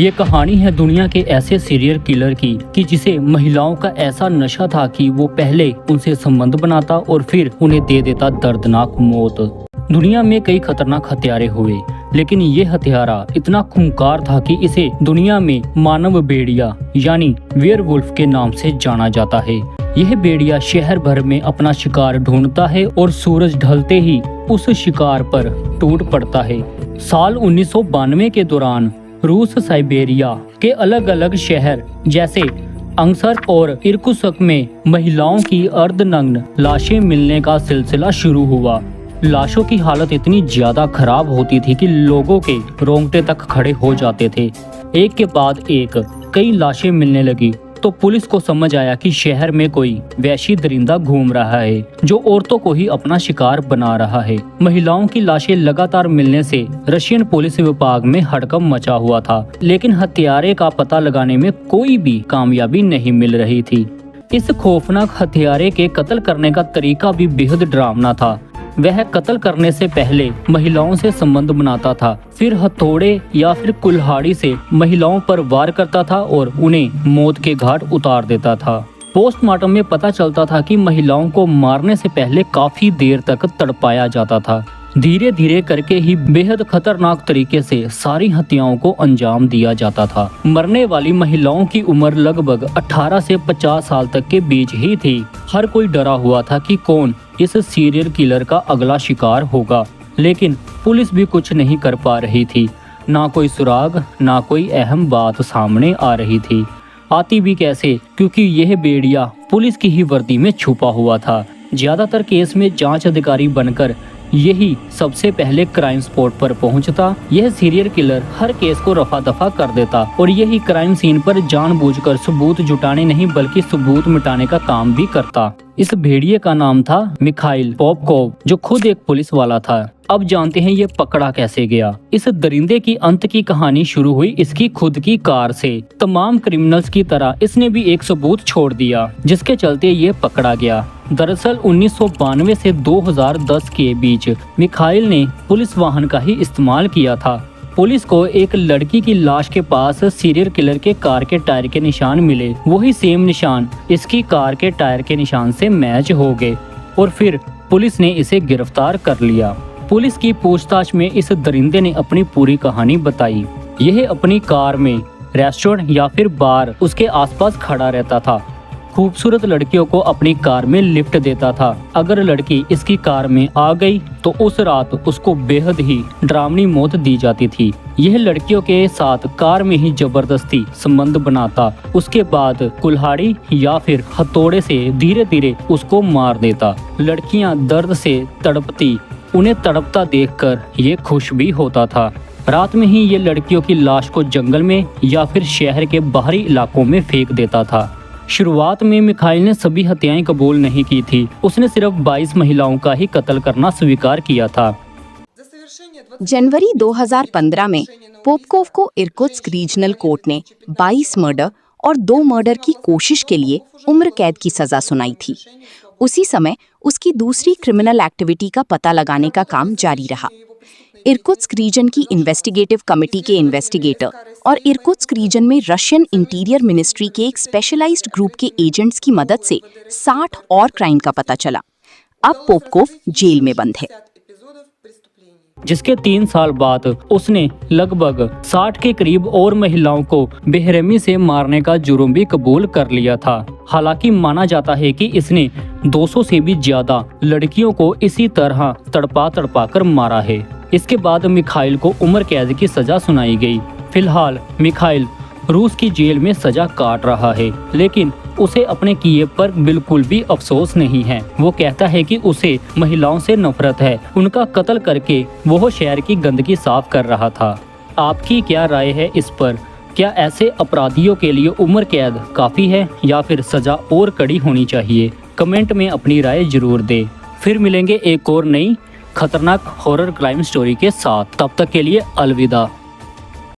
ये कहानी है दुनिया के ऐसे सीरियल किलर की कि जिसे महिलाओं का ऐसा नशा था कि वो पहले उनसे संबंध बनाता और फिर उन्हें दे देता दर्दनाक मौत। दुनिया में कई खतरनाक हत्यारे हुए, लेकिन ये हत्यारा इतना खूंखार था कि इसे दुनिया में मानव भेड़िया यानी वेयरवुल्फ के नाम से जाना जाता है। यह भेड़िया शहर भर में अपना शिकार ढूंढता है और सूरज ढलते ही उस शिकार पर टूट पड़ता है। साल 1992 के दौरान रूस साइबेरिया के अलग अलग शहर जैसे अंगसर और इरकुत्स्क में महिलाओं की अर्धनग्न लाशें मिलने का सिलसिला शुरू हुआ। लाशों की हालत इतनी ज्यादा खराब होती थी कि लोगों के रोंगटे तक खड़े हो जाते थे। एक के बाद एक कई लाशें मिलने लगी तो पुलिस को समझ आया कि शहर में कोई वैशी दरिंदा घूम रहा है जो औरतों को ही अपना शिकार बना रहा है। महिलाओं की लाशें लगातार मिलने से रशियन पुलिस विभाग में हड़कंप मचा हुआ था, लेकिन हत्यारे का पता लगाने में कोई भी कामयाबी नहीं मिल रही थी। इस खौफनाक हत्यारे के कत्ल करने का तरीका भी बेहद डरावना था। वह कत्ल करने से पहले महिलाओं से संबंध बनाता था, फिर हथौड़े या फिर कुल्हाड़ी से महिलाओं पर वार करता था और उन्हें मौत के घाट उतार देता था। पोस्टमार्टम में पता चलता था कि महिलाओं को मारने से पहले काफी देर तक तड़पाया जाता था। धीरे धीरे करके ही बेहद खतरनाक तरीके से सारी हत्याओं को अंजाम दिया जाता था। मरने वाली महिलाओं की उम्र लगभग 18 से 50 साल तक के बीच ही थी। हर कोई डरा हुआ था कि कौन इस सीरियल किलर का अगला शिकार होगा, लेकिन पुलिस भी कुछ नहीं कर पा रही थी। ना कोई सुराग, ना कोई अहम बात सामने आ रही थी। आती भी कैसे, क्योंकि यह भेड़िया पुलिस की ही वर्दी में छुपा हुआ था। ज्यादातर केस में जांच अधिकारी बनकर यही सबसे पहले क्राइम स्पॉट पर पहुंचता। यह सीरियल किलर हर केस को रफा दफा कर देता और यही क्राइम सीन पर जानबूझकर सबूत जुटाने नहीं बल्कि सबूत मिटाने का काम भी करता। इस भेड़िए का नाम था मिखाइल पोपकोव, जो खुद एक पुलिस वाला था। अब जानते हैं ये पकड़ा कैसे गया। इस दरिंदे की अंत की कहानी शुरू हुई इसकी खुद की कार से। तमाम क्रिमिनल्स की तरह इसने भी एक सबूत छोड़ दिया, जिसके चलते ये पकड़ा गया। दरअसल 1992 से 2010 के बीच मिखाइल ने पुलिस वाहन का ही इस्तेमाल किया था। पुलिस को एक लड़की की लाश के पास सीरियल किलर के कार के टायर के निशान मिले। वही सेम निशान इसकी कार के टायर के निशान से मैच हो गए और फिर पुलिस ने इसे गिरफ्तार कर लिया। पुलिस की पूछताछ में इस दरिंदे ने अपनी पूरी कहानी बताई। यह अपनी कार में रेस्टोरेंट या फिर बार उसके आसपास खड़ा रहता था। खूबसूरत लड़कियों को अपनी कार में लिफ्ट देता था। अगर लड़की इसकी कार में आ गई तो उस रात उसको बेहद ही डरावनी मौत दी जाती थी। यह लड़कियों के साथ कार में ही जबरदस्ती संबंध बनाता, उसके बाद कुल्हाड़ी या फिर हथौड़े से धीरे धीरे उसको मार देता। लड़कियां दर्द से तड़पती, उन्हें तड़पता देखकर ये खुश भी होता था। रात में ही ये लड़कियों की लाश को जंगल में या फिर शहर के बाहरी इलाकों में फेंक देता था। शुरुआत में मिखाइल ने सभी हत्याएं कबूल नहीं की थी। उसने सिर्फ 22 महिलाओं का ही कत्ल करना स्वीकार किया था। जनवरी 2015 में पोपकोव को इरकुत्स्क रीजनल कोर्ट ने 22 मर्डर और 2 मर्डर की कोशिश के लिए उम्र कैद की सजा सुनाई थी। उसी समय उसकी दूसरी क्रिमिनल एक्टिविटी का पता लगाने का काम जारी रहा। इरकुत्स्क रीजन की इन्वेस्टिगेटिव कमेटी के इन्वेस्टिगेटर और इरकुत्स्क रीजन में रशियन इंटीरियर मिनिस्ट्री के एक स्पेशलाइज्ड ग्रुप के एजेंट्स की मदद से 60 और क्राइम का पता चला। अब पोपकोव जेल में बंद है, जिसके 3 साल बाद उसने लगभग 60 के करीब और महिलाओं को बेरहमी से मारने का जुर्म भी कबूल कर लिया था। हालांकि माना जाता है कि इसने 200 से भी ज्यादा लड़कियों को इसी तरह तड़पा कर मारा है। इसके बाद मिखाइल को उम्र कैद की सजा सुनाई गई। फिलहाल मिखाइल रूस की जेल में सजा काट रहा है, लेकिन उसे अपने किए पर बिल्कुल भी अफसोस नहीं है। वो कहता है कि उसे महिलाओं से नफरत है। उनका कत्ल करके वो शहर की गंदगी साफ कर रहा था। आपकी क्या राय है इस पर? क्या ऐसे अपराधियों के लिए उम्र कैद काफी है या फिर सजा और कड़ी होनी चाहिए? कमेंट में अपनी राय जरूर दें। फिर मिलेंगे एक और नई खतरनाक हॉरर क्राइम स्टोरी के साथ। तब तक के लिए अलविदा।